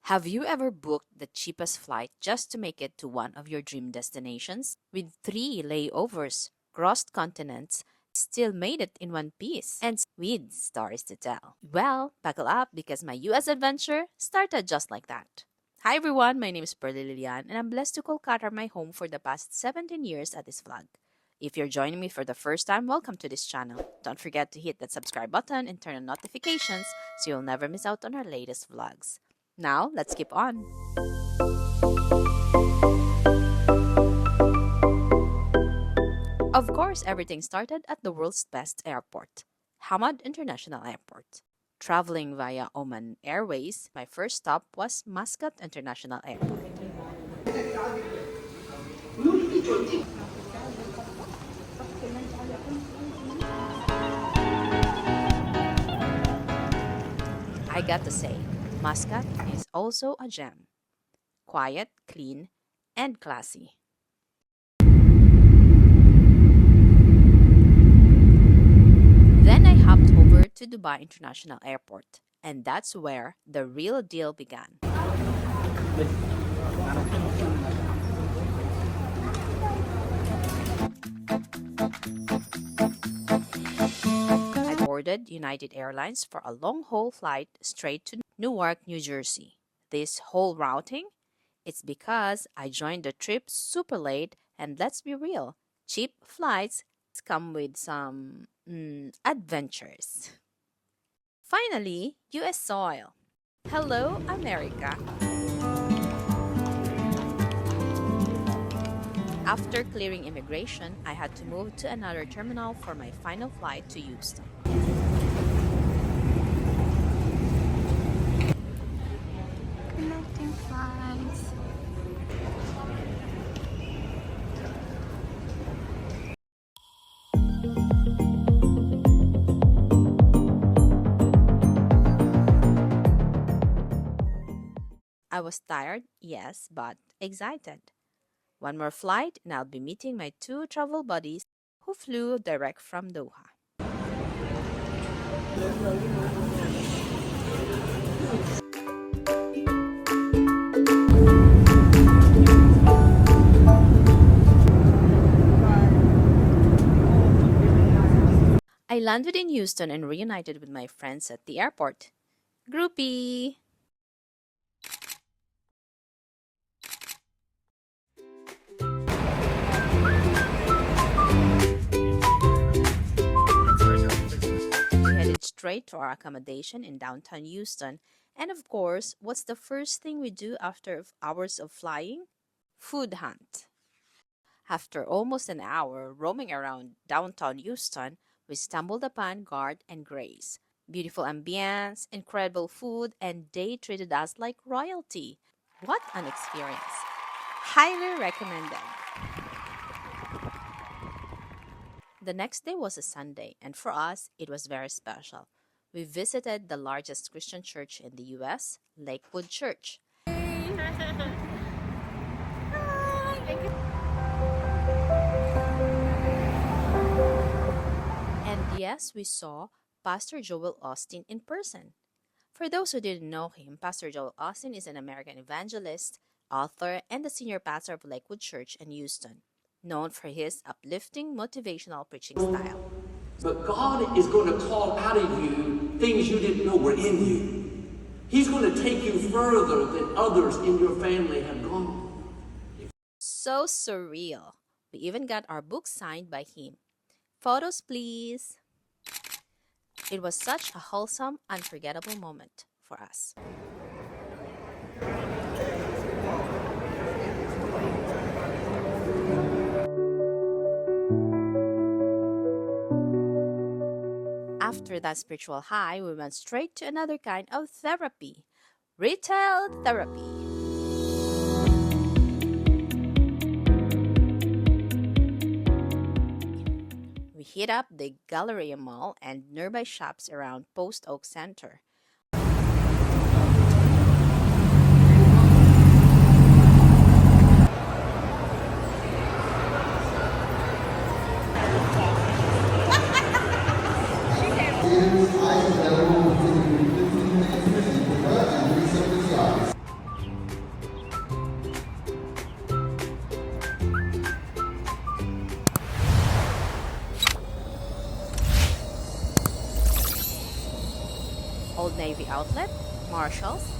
Have you ever booked the cheapest flight just to make it to one of your dream destinations? With 3 layovers, crossed continents, still made it in one piece, and with stories to tell. Well, buckle up because my US adventure started just like that. Hi everyone, my name is Pearly Lilian and I'm blessed to call Qatar my home for the past 17 years at this vlog. If you're joining me for the first time, welcome to this channel. Don't forget to hit that subscribe button and turn on notifications so you'll never miss out on our latest vlogs. Now, let's keep on. Of course, everything started at the world's best airport, Hamad International Airport. Traveling via Oman Airways, my first stop was Muscat International Airport. I got to say, Muscat is also a gem. Quiet, clean, and classy. Then I hopped over to Dubai International Airport, and that's where the real deal began. I boarded United Airlines for a long-haul flight straight to Newark, New Jersey. This whole routing? It's because I joined the trip super late, and let's be real, cheap flights come with some adventures. Finally, US soil. Hello, America. After clearing immigration, I had to move to another terminal for my final flight to Houston. Connecting flights. I was tired, yes, but excited. One more flight and I'll be meeting my 2 travel buddies who flew direct from Doha. I landed in Houston and reunited with my friends at the airport. Groupie! We headed straight to our accommodation in downtown Houston. And of course, what's the first thing we do after hours of flying? Food hunt. After almost an hour roaming around downtown Houston, we stumbled upon Guard and Grace. Beautiful ambience, incredible food, and they treated us like royalty. What an experience! Highly recommended. The next day was a Sunday, and for us, it was very special. We visited the largest Christian church in the US, Lakewood Church. And yes, we saw Pastor Joel Austin in person. For those who didn't know him, Pastor Joel Austin is an American evangelist, author, and the senior pastor of Lakewood Church in Houston, known for his uplifting, motivational preaching style. But God is going to call out of you things you didn't know were in you. He's going to take you further than others in your family have gone. So surreal. We even got our book signed by him. Photos, please. It was such a wholesome, unforgettable moment for us. After that spiritual high, we went straight to another kind of therapy, retail therapy. We hit up the Galleria Mall and nearby shops around Post Oak Center. outlet, Marshalls,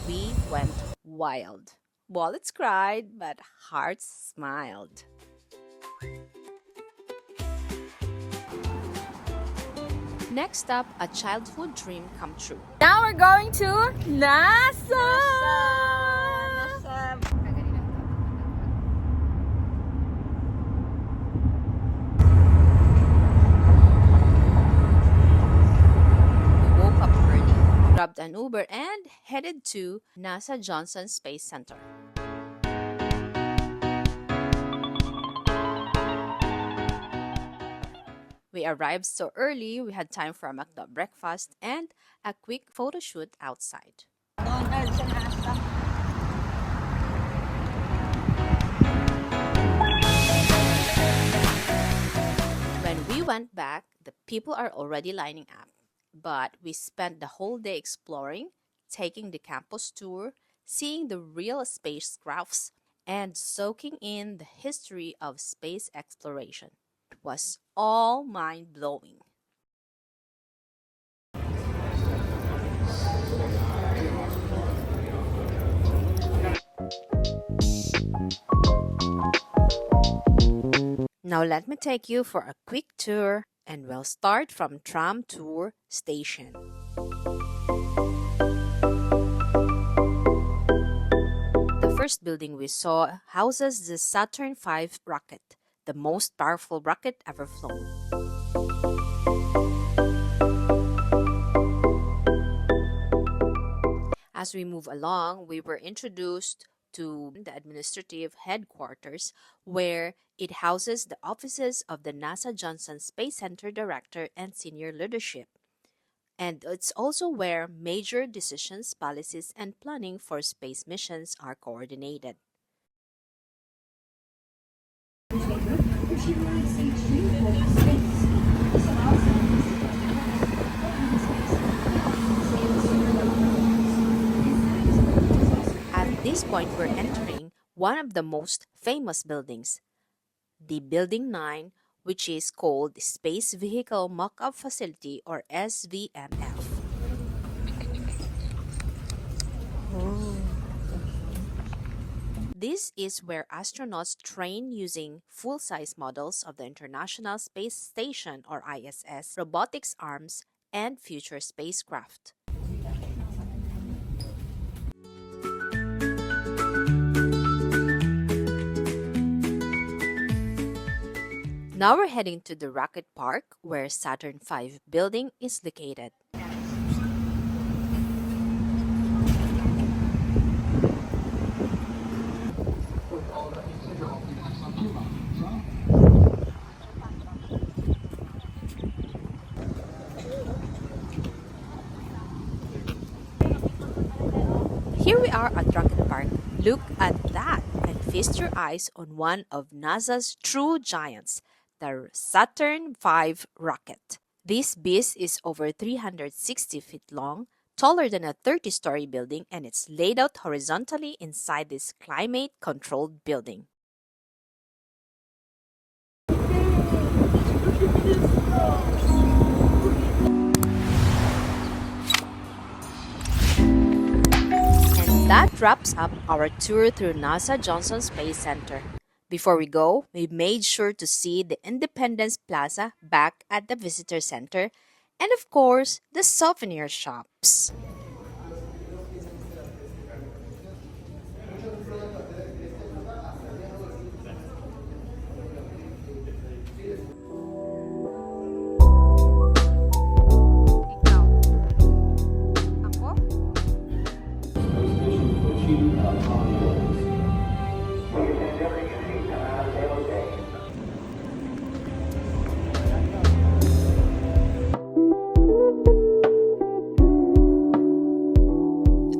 we went wild. Wallets cried, but hearts smiled. Next up, a childhood dream come true. Now we're going to NASA! We woke up early, grabbed an Uber, and headed to NASA Johnson Space Center. We arrived so early, we had time for a McDo breakfast and a quick photo shoot outside. When we went back, the people are already lining up. But we spent the whole day exploring, taking the campus tour, seeing the real spacecrafts, and soaking in the history of space exploration. It was all mind-blowing. Now let me take you for a quick tour, and we'll start from Tram Tour Station. The first building we saw houses the Saturn V rocket, the most powerful rocket ever flown. As we move along, we were introduced to the administrative headquarters, where it houses the offices of the NASA Johnson Space Center director and senior leadership. And it's also where major decisions, policies, and planning for space missions are coordinated. At this point, we're entering one of the most famous buildings, the Building 9, which is called Space Vehicle Mock-up Facility, or SVMF. This is where astronauts train using full-size models of the International Space Station, or ISS, robotics arms, and future spacecraft. Now we're heading to the Rocket Park, where Saturn V building is located. Here we are at Rocket Park. Look at that and feast your eyes on one of NASA's true giants, the Saturn V rocket. This beast is over 360 feet long, taller than a 30-story building, and it's laid out horizontally inside this climate-controlled building. And that wraps up our tour through NASA Johnson Space Center. Before we go, we made sure to see the Independence Plaza back at the Visitor Center, and of course, the souvenir shops.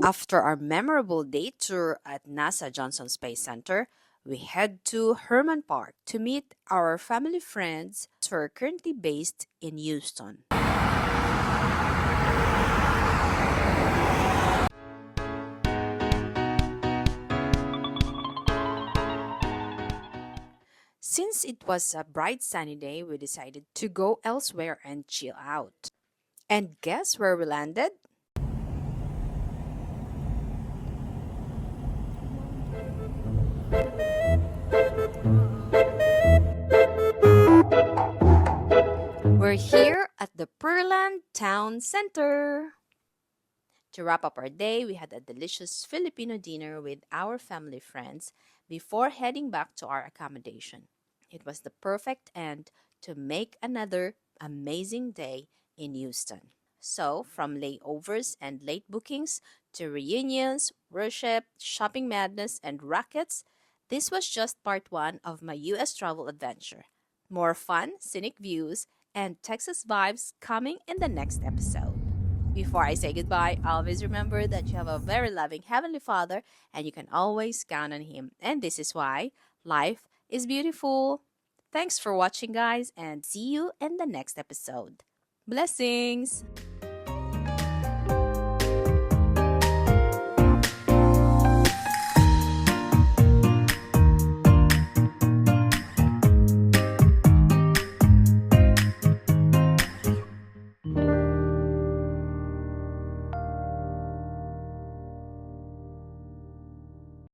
After our memorable day tour at NASA Johnson Space Center, we head to Herman Park to meet our family friends who are currently based in Houston. Since it was a bright sunny day, we decided to go elsewhere and chill out. And guess where we landed? the Pearland Town Center. To wrap up our day, we had a delicious Filipino dinner with our family friends before heading back to our accommodation. It was the perfect end to make another amazing day in Houston. So, from layovers and late bookings to reunions, worship, shopping madness, and rockets, this was just part one of my US travel adventure. More fun, scenic views, and Texas vibes coming in the next episode. Before I say goodbye, always remember that you have a very loving Heavenly Father and you can always count on Him. And this is why life is beautiful. Thanks for watching, guys, and see you in the next episode. Blessings!